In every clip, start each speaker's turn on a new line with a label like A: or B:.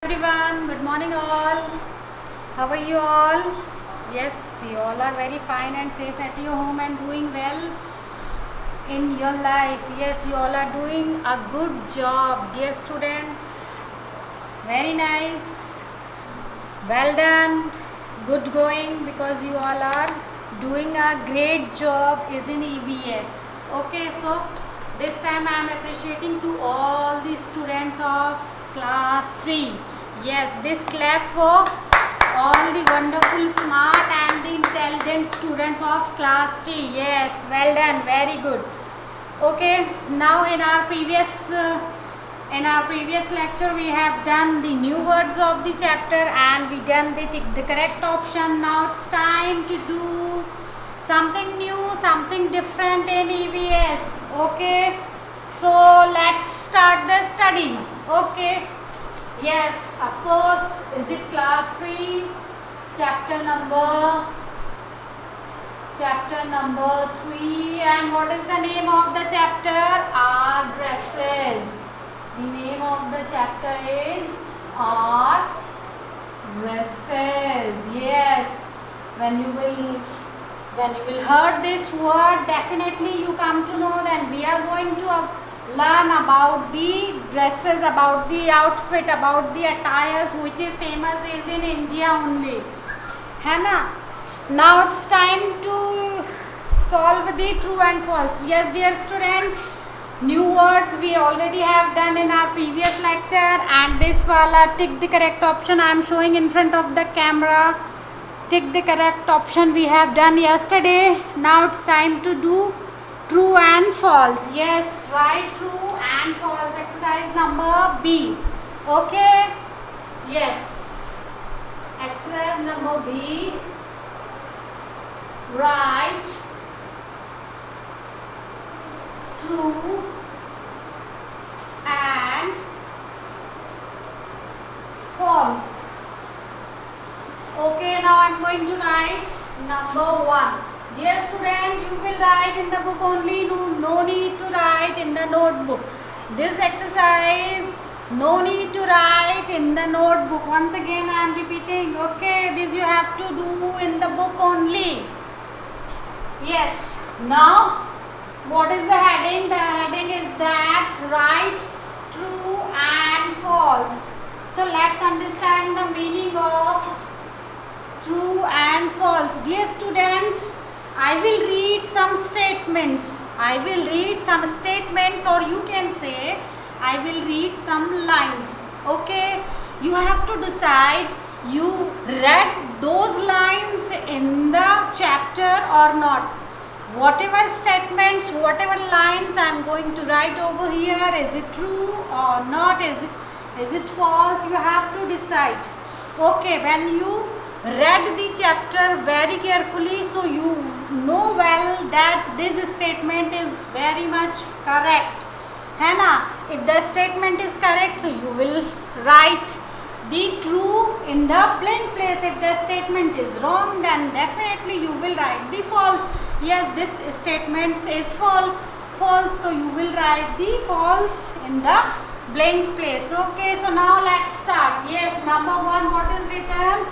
A: Everyone, good morning all. How are you all? Yes, you all are very fine and safe at your home and doing well in your life. Yes, you all are doing a good job, dear students. Very nice. Well done. Good going because you all are doing a great job is in EBS. Okay, so this time I am appreciating to all the students of class 3. Yes, this clap for all the wonderful, smart and the intelligent students of class 3. Yes, well done, very good. Okay, now in our previous lecture we have done the new words of the chapter and we done the correct option. Now it's time to do something new, something different in EVS. Okay, so let's start the study. Okay, yes, of course. Is it class 3 chapter number 3? And what is the name of the chapter? Addresses. The name of the chapter is addresses. Yes, when you will heard this word, definitely you come to know that we are going to learn about the dresses, about the outfit, about the attires which is famous is in India only. है ना? Now it's time to solve the true and false. Yes, dear students, new words we already have done in our previous lecture, and this wala tick the correct option I am showing in front of the camera. Tick the correct option we have done yesterday. Now it's time to do true and false. Yes, write true and false. Exercise number B. Okay. Yes. Exercise number B. Write true and false. Okay, now I am going to write number 1. Dear student, you will write in the book only, no need to write in the notebook. This exercise, no need to write in the notebook. Once again I am repeating, okay, this you have to do in the book only. Yes, now what is the heading? The heading is that write true and false. So let's understand the meaning of true and false. Dear students, I will read some statements. Or you can say I will read some lines. Okay, you have to decide you read those lines in the chapter or not. Whatever statements, whatever lines I am going to write over here, is it true or not? Is it false? You have to decide. Okay, when you read the chapter very carefully, so you know well that this statement is very much correct. है ना? If the statement is correct, so you will write the true in the blank place. If the statement is wrong, then definitely you will write the false. Yes, this statement is false, so you will write the false in the blank place. Okay, so now let's start. Yes, number 1, what is written?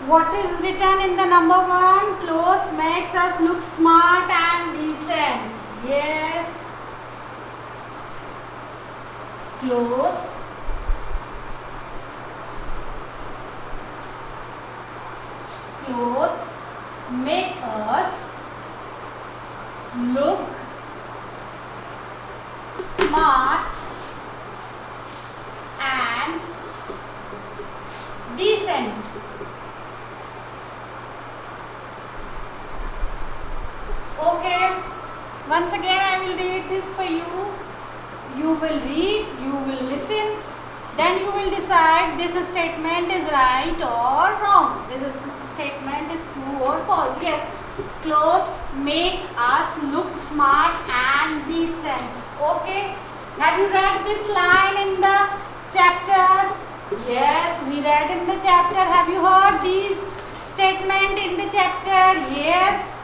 A: What is written in the number 1? Clothes makes us look smart and decent. Yes. Clothes make us look smart and decent. Okay, once again I will read this for you. You will read, you will listen, then you will decide this statement is right or wrong. This statement is true or false. Yes, clothes make us look smart and decent. Okay, have you read this line in the chapter? Yes, we read in the chapter. Have you heard these statement in the chapter? Yes,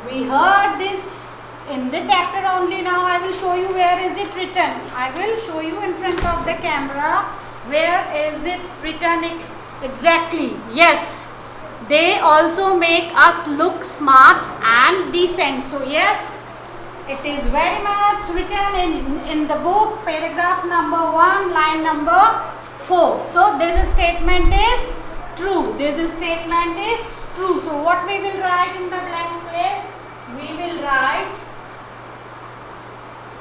A: we heard this in the chapter only. Now I will show you where is it written. I will show you in front of the camera Where is it written exactly? Yes. They also make us look smart and decent. So yes, it is very much written in the book, paragraph number 1, line number 4. So this statement is true. This statement is true. So what we will write in the blank place? We will write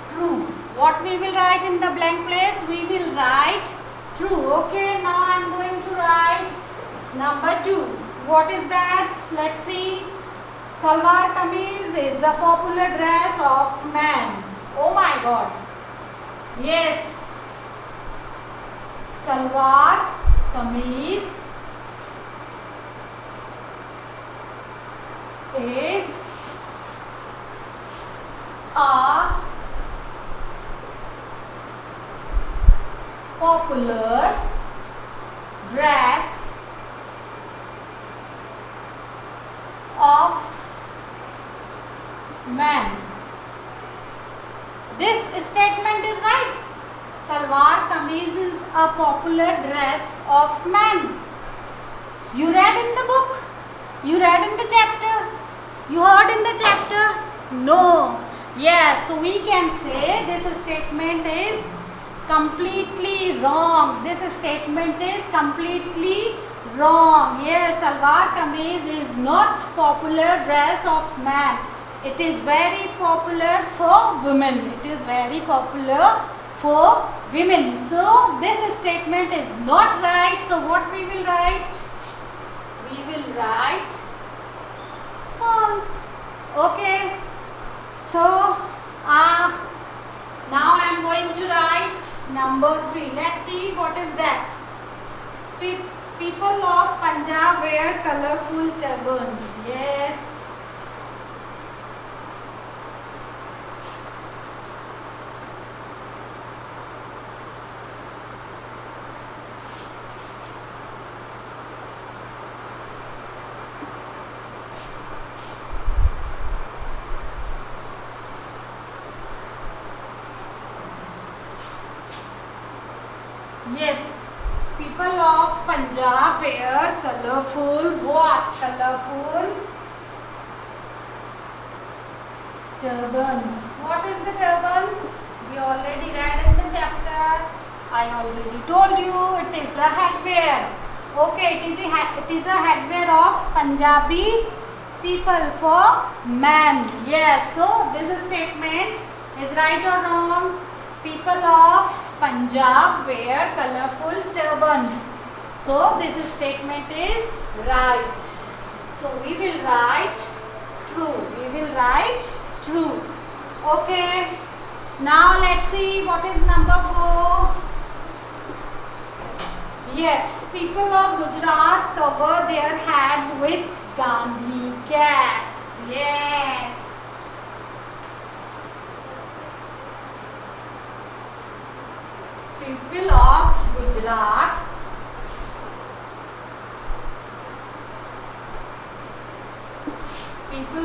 A: true. What we will write in the blank place? We will write true. Okay, now I am going to write number 2. What is that? Let's see. Salwar kameez is a popular dress of men. Oh my God. Yes. Salwar kameez is a popular dress of men. This statement is right. Salwar kameez is a popular dress of men. You read in the book? You read in the chapter? You heard in the chapter? No. Yes, so we can say this statement is completely wrong. This statement is completely wrong. Yes, salwar kameez is not popular dress of man. It is very popular for women. It is very popular for women. So this statement is not right. So what we will write? We will write false. Okay. So now I am going to write number 3. Let's see what is that. People of Punjab wear colorful turbans. Yes. Yes, people of Punjab wear colorful what? Colorful turbans. What is the turbans? We already read in the chapter. I already told you it is a headwear. Okay, it is a headwear of Punjabi people for men. Yes, so this statement is right or wrong? People of Punjab wear colorful turbans. So this statement is right. So we will write true. We will write true. Okay. Now let's see what is number 4. Yes, people of Gujarat cover their heads with Gandhi caps. Yes. People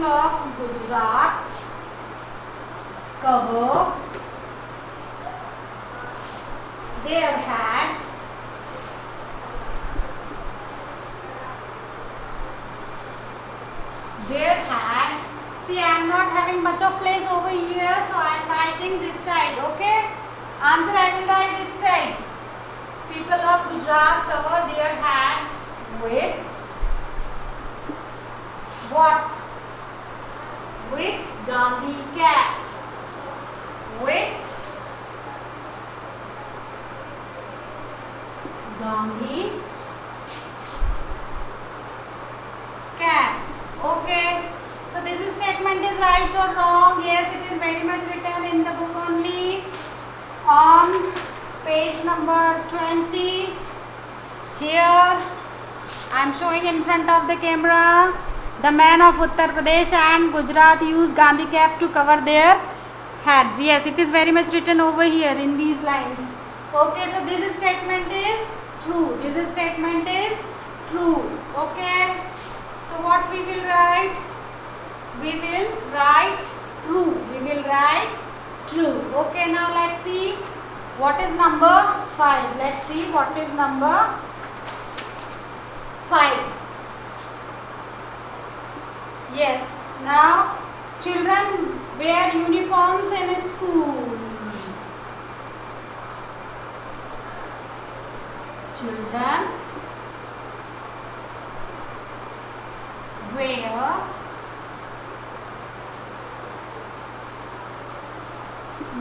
A: of Gujarat cover their heads See, I am not having much of place over here, so I am writing this side. Okay, answer I will write this side. People of Gujarat cover their heads with what? With Gandhi caps. With Gandhi caps. Okay. So this statement is right or wrong? Yes, it is very much written in the book only. On page number 20. Here I am showing in front of the camera. The men of Uttar Pradesh and Gujarat use Gandhi cap to cover their heads. Yes, it is very much written over here in these lines. Okay, so this statement is true. This statement is true. Okay. So what we will write? We will write true. We will write true. Okay, now let's see what is number 5. Let's see what is number 5. Yes. Now children wear uniforms in a school. Children wear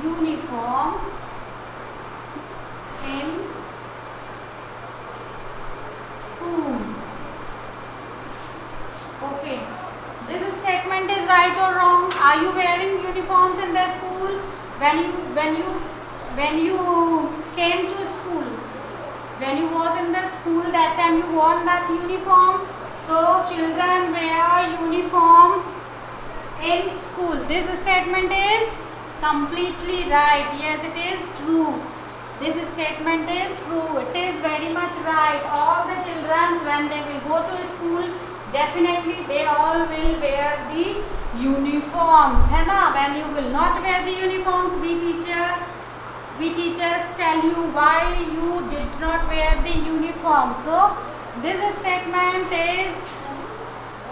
A: uniforms in school. Okay. This statement is right or wrong? Are you wearing uniforms in the school? When you came to school, when you was in the school, that time you wore that uniform. So children wear uniform in school. This statement is completely right. Yes, it is true. This statement is true. It is very much right. All the children, when they will go to school, definitely they all will wear the uniforms. है ना? When you will not wear the uniforms, we teachers tell you why you did not wear the uniform. So this statement is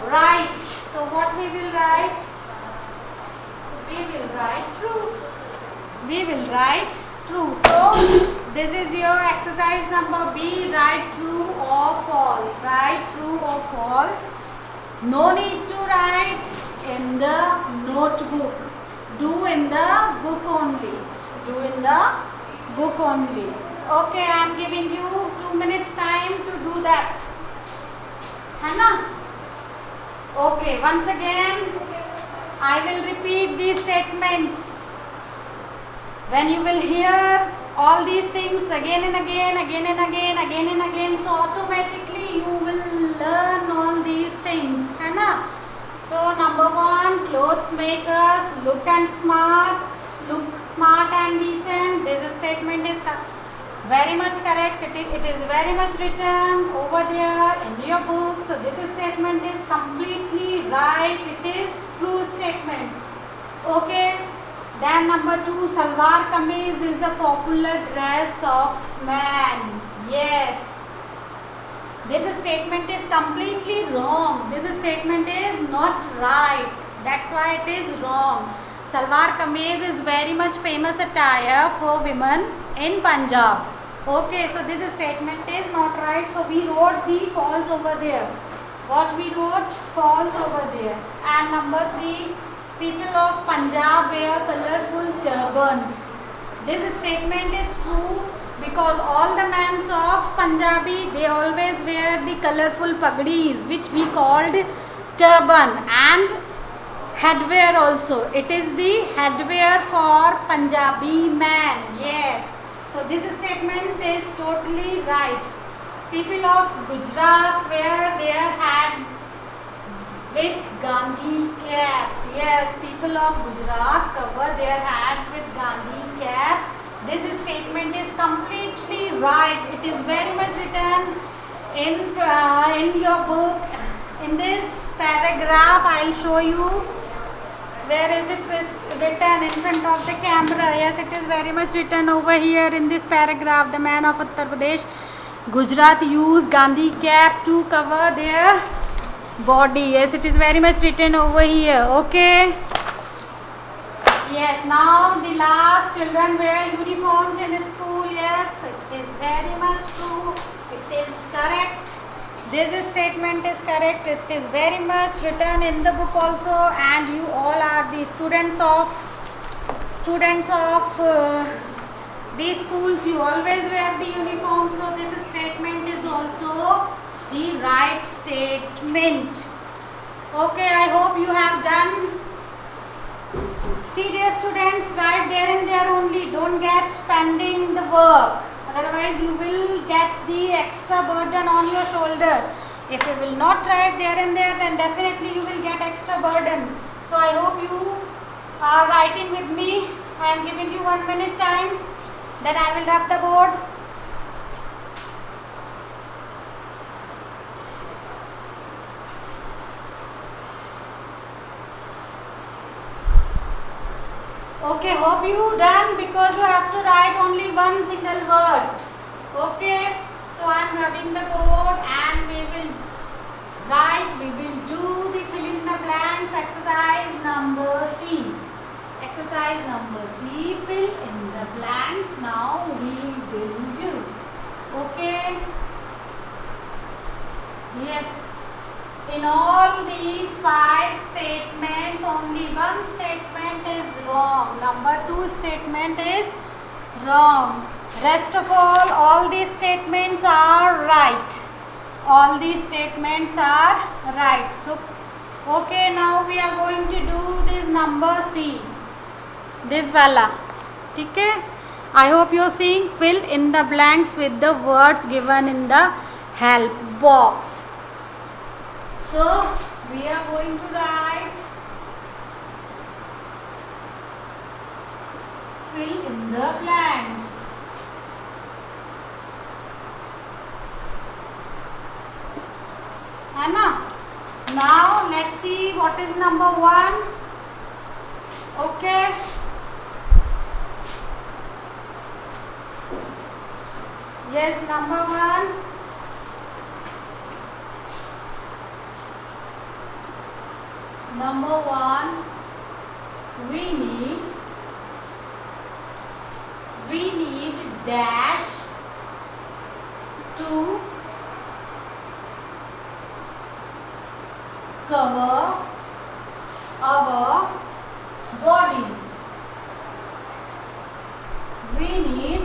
A: right. So what we will write? We will write true. We will write true. So this is your exercise number B. Write true or false. Write true or false. No need to write in the notebook. Do in the book only. Do in the book only. Okay, I am giving you 2 minutes time to do that. है ना? Okay, once again I will repeat these statements. When you will hear all these things again and again, again and again, again and again, so automatically you will learn all these things, है ना? So number 1, clothes make us look smart and decent. This statement is very much correct. It is very much written over there in your book. So this statement is completely right. It is true statement. Okay. Then number 2, salwar kameez is a popular dress of man. Yes. This statement is completely wrong. This statement is not right. That's why it is wrong. Salwar kameez is very much famous attire for women in Punjab. Okay, so this statement is not right. So we wrote the false over there. What we wrote? False over there. And number 3, people of Punjab wear colorful turbans. This statement is true because all the men of Punjabi, they always wear the colorful pagdis, which we called turban, and headwear also. It is the headwear for Punjabi man. Yes. So this statement is totally right. People of Gujarat wear their hat with Gandhi caps. Yes, people of Gujarat cover their hats with Gandhi caps. This statement is completely right. It is very much written in your book. In this paragraph, I'll show you. Where is it written? In front of the camera. Yes, it is very much written over here in this paragraph. The man of Uttar Pradesh, Gujarat use Gandhi cap to cover their body. Yes, it is very much written over here. Okay. Yes, now the last, children wear uniforms in school. Yes, it is very much true. It is correct. This statement is correct. It is very much written in the book also, and you all are the students of these schools. You always wear the uniform. So this statement is also the right statement. Okay, I hope you have done. See, dear students, write there and there only. Don't get pending the work. Otherwise, you will get the extra burden on your shoulder. If you will not write there and there, then definitely you will get extra burden. So I hope you are writing with me. I am giving you 1 minute time. Then I will wrap the board. Okay, hope you done, because you have to write only one single word. Okay, so I am rubbing the board and we will write, we will do the fill in the blanks exercise number C. Exercise number C, fill in the blanks. Now we will do. Okay. Yes. In all these 5 statements, only one statement is wrong. Number 2 statement is wrong. Rest of all these statements are right. All these statements are right. So, okay, now we are going to do this number C. This wala. Okay? I hope you are seeing. Fill in the blanks with the words given in the help box. So, we are going to write fill in the blanks. Anna, now let's see what is number 1. Okay. Yes, number 1. Number 1, we need dash to cover our body. We need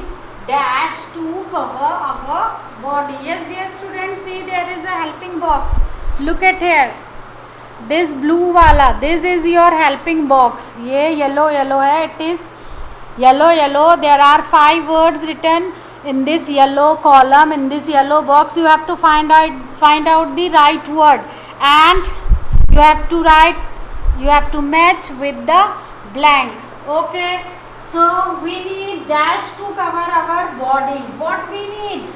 A: dash to cover our body. Yes, dear students, see there is a helping box. Look at here. This blue wala, this is your helping box. ये yellow है. It is yellow. There are 5 words written in this yellow column, in this yellow box. You have to find out the right word, and you have to write. You have to match with the blank. Okay. So we need dash to cover our body. What we need?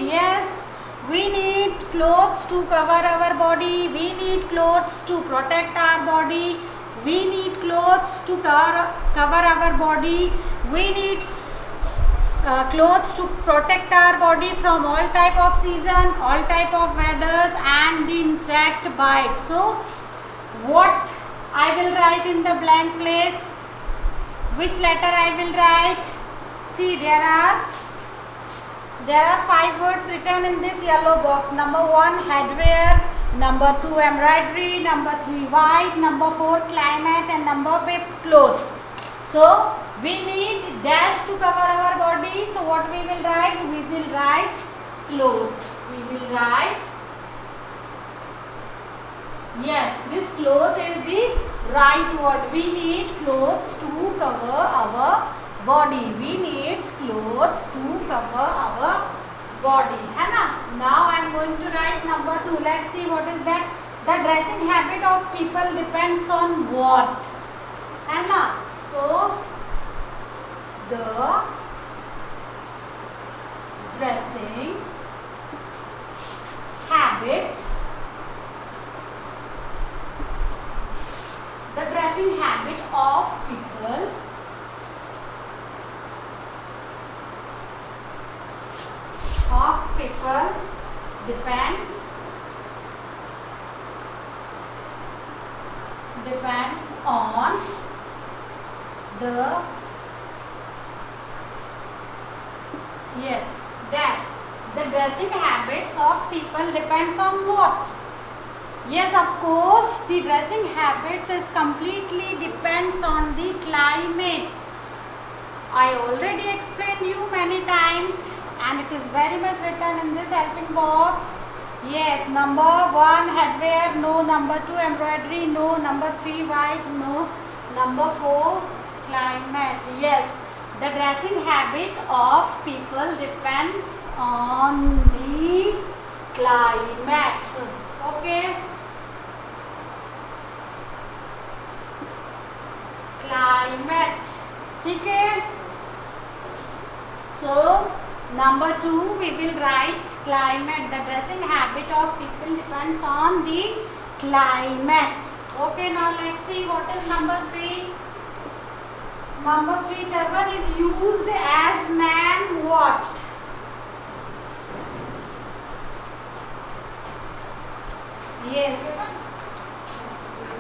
A: Yes. We need clothes to cover our body. We need clothes to protect our body. We need clothes to cover our body. We need clothes to protect our body from all type of season, all type of weathers and the insect bite. So, what I will write in the blank place? Which letter I will write? See, there are 5 words written in this yellow box. Number 1, headwear. Number 2, embroidery. Number 3, white. Number 4, climate. And number 5, clothes. So, we need dash to cover our body. So, what we will write? We will write clothes. We will write. Yes, this cloth is the right word. We need clothes to cover our body. We need clothes to cover our body. है ना? Now I am going to write number 2. Let's see what is that. The dressing habit of people depends on what? है ना? So the dressing habit. The dressing habit of people depends on the dash. The dressing habits of people depends on what? Yes, of course, the dressing habits is completely depends on the climate. I already explained you many times, and it is very much written in this helping box. Yes, number 1, headwear, no. Number 2, embroidery, no. Number 3, white, no. Number 4, climate. Yes, the dressing habit of people depends on the climate. Okay. Climate. ठीक है. So, number 2 we will write climate. The dressing habit of people depends on the climates. Okay, now let's see what is number 3. Number 3, turban is used as man what? Yes.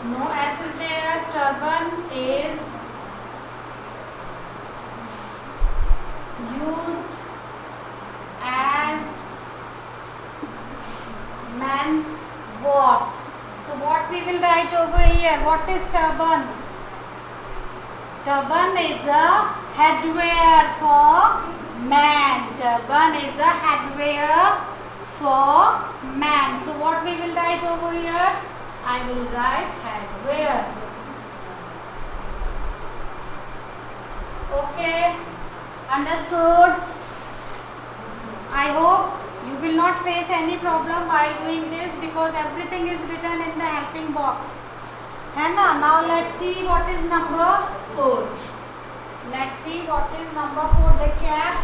A: No S is there. Turban is used as man's what? So what we will write over here? What is turban? Turban is a headwear for man. Turban is a headwear for man. So what we will write over here? I will write headwear. Okay, understood? I hope you will not face any problem while doing this because everything is written in the helping box. And now let's see what is number 4. Let's see what is number 4. The cap.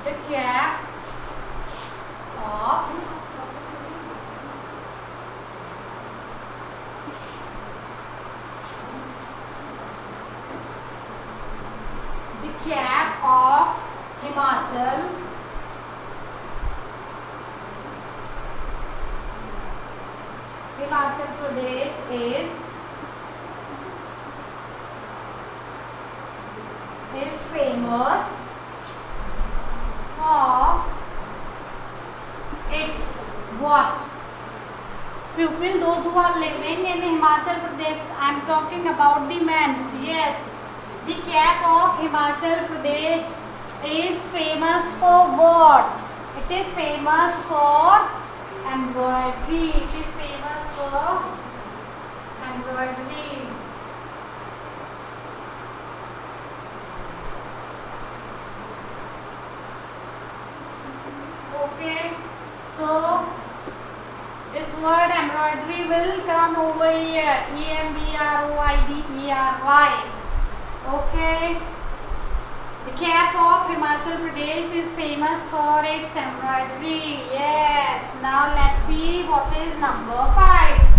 A: The cap of Himachal Pradesh is famous for its what? Pupil, those who are living in Himachal Pradesh, I am talking about the men's. Yes, the cap of Himachal Pradesh is famous for what? It is famous for embroidery. It is famous for embroidery. Okay, so this word embroidery will come over here. Embroidery. Okay. The cap of Himachal Pradesh is famous for its embroidery. Yes. Now let's see what is number 5.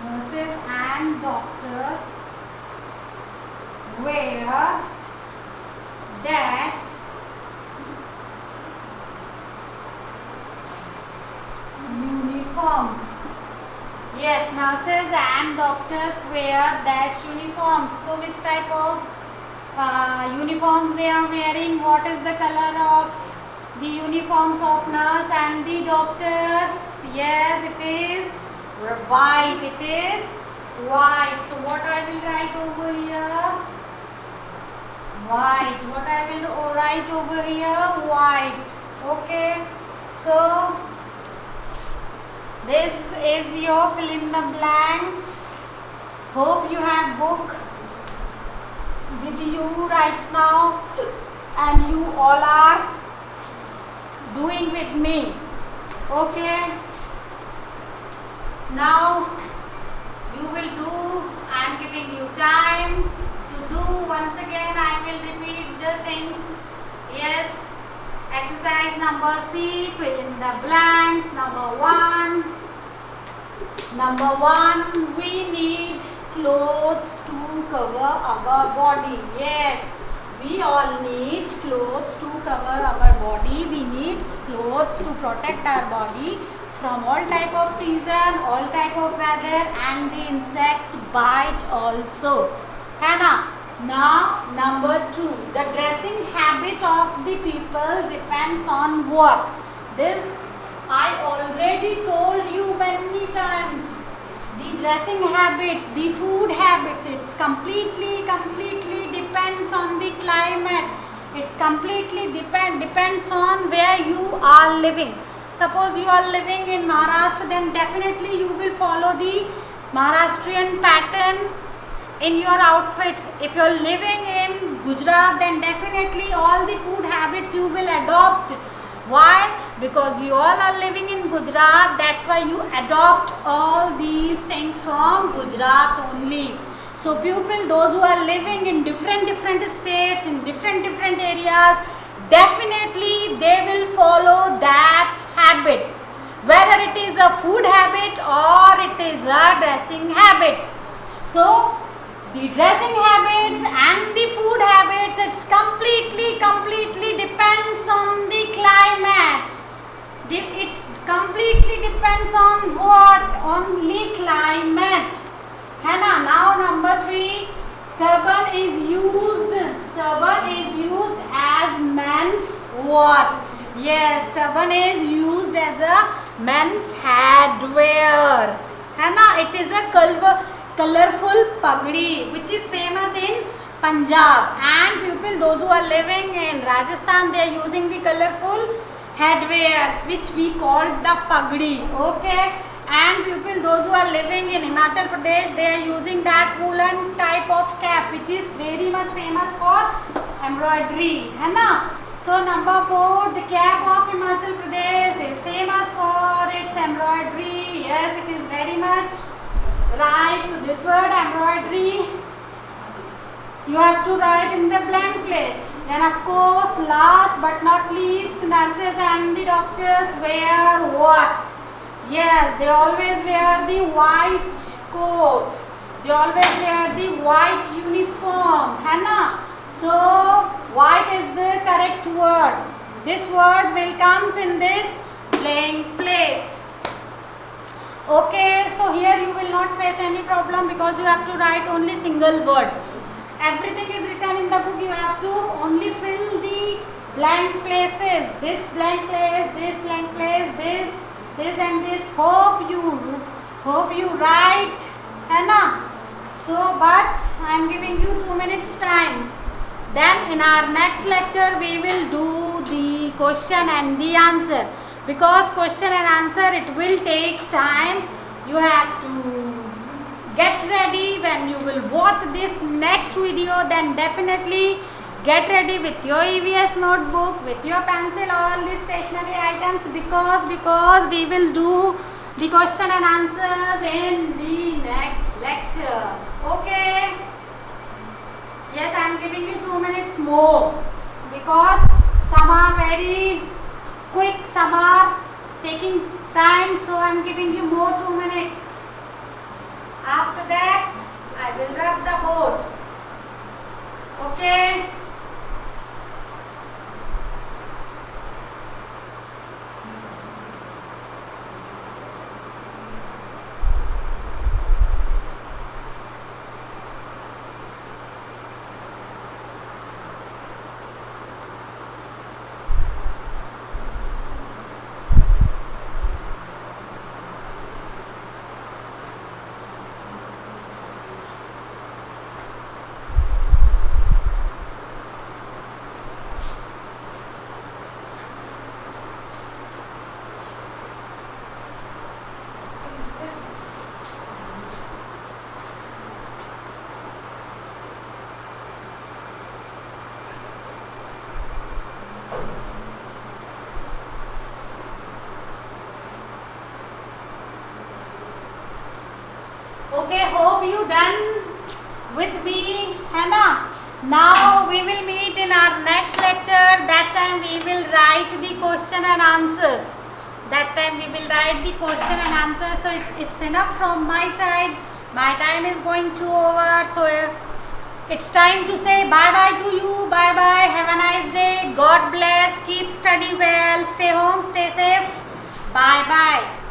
A: Nurses and doctors wear dash uniforms. Yes, nurses and doctors wear dash uniforms. So which type of uniforms they are wearing? What is the color of the uniforms of nurse and the doctors? Yes, it is white. It is white. So what I will write over here? White. What I will write over here? White. Okay. So this is your fill in the blanks. Hope you have book with you right now and you all are doing with me. Okay. Now you will do, I am giving you time to do. Once again I will repeat the things. Yes, exercise number C, fill in the blanks. Number one, we need clothes to cover our body. Yes, we all need clothes to cover our body. We need clothes to protect our body from all type of season, all type of weather and the insect bite also. Hannah, now number 2, the dressing habit of the people depends on what? This I already told you many times. The dressing habits, the food habits, it's completely depends on the climate. It's completely depends on where you are living. Suppose you are living in Maharashtra, then definitely you will follow the Maharashtrian pattern in your outfit. If you are living in Gujarat, then definitely all the food habits you will adopt. Why? Because you all are living in in Gujarat, that's why you adopt all these things from Gujarat only. So people, those who are living in different states, in different areas, definitely they will follow that habit, whether it is a food habit or it is a dressing habits. So the dressing habits and the food habits, it's completely depends on the climate. It completely depends on what? Only climate. है ना? Now number 3, turban is used as men's what? Yes, turban is used as a men's headwear. है ना? It is a colorful pagdi which is famous in Punjab, and people, those who are living in Rajasthan, they are using the colorful headwears which we call the pagdi. Okay, and people, those who are living in Himachal Pradesh, they are using that woolen type of cap which is very much famous for embroidery, है ना? So number 4, the cap of Himachal Pradesh is famous for its embroidery. Yes, it is very much right. So this word embroidery, you have to write in the blank place. Then of course, last but not least, nurses and the doctors wear what? Yes, they always wear the white coat. They always wear the white uniform, है ना? So white is the correct word. This word will comes in this blank place. Okay, so here you will not face any problem because you have to write only single word. Everything is written in the book. You have to only fill the blank places. This blank place, this blank place, this and this. Hope you write, है ना? So, but I am giving you 2 minutes time. Then in our next lecture we will do the question and the answer. Because question and answer, it will take time. You have to get ready. When you will watch this next video, then definitely get ready with your EVS notebook, with your pencil, all the stationery items, because we will do the question and answers in the next lecture. Okay? Yes, I am giving you 2 minutes more because some are very quick, some are taking time, so I am giving you more 2 minutes. After that, I will rub the board. Okay? Okay, hope you done with me, है ना? Now we will meet in our next lecture. That time we will write the question and answers. That time we will write the question and answers. So it's enough from my side. My time is going to over. So it's time to say bye bye to you. Bye bye. Have a nice day. God bless. Keep study well. Stay home. Stay safe. Bye bye.